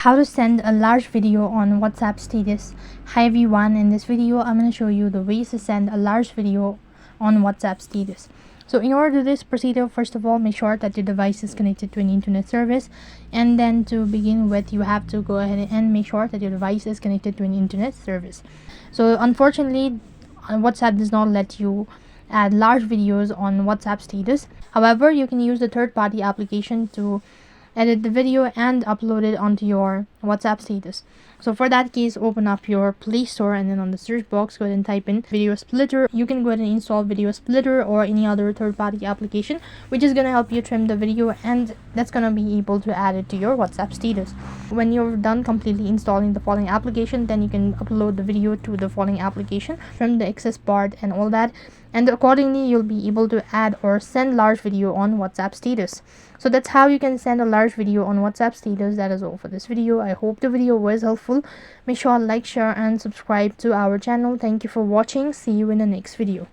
How to send a large video on WhatsApp status. Hi everyone, in this video I'm going to show you the ways to send a large video on WhatsApp status. So in order to do this procedure, first of all, make sure that your device is connected to an internet service, and then to begin with, you have to go ahead and make sure that your device is connected to an internet service. So unfortunately, WhatsApp does not let you add large videos on WhatsApp status. However, you can use the third-party application to edit the video and upload it onto your WhatsApp status. So for that case, open up your Play Store, and then on the search box, go ahead and type in Video Splitter. You can go ahead and install Video Splitter or any other third-party application, which is going to help you trim the video, and that's going to be able to add it to your WhatsApp status. When you're done completely installing the following application, then you can upload the video to the following application, trim the excess part and all that, and accordingly you'll be able to add or send large video on WhatsApp status. So that's how you can send a large video on WhatsApp status. That is all for this video. I hope the video was helpful. Make sure to like, share and subscribe to our channel. Thank you for watching. See you in the next video.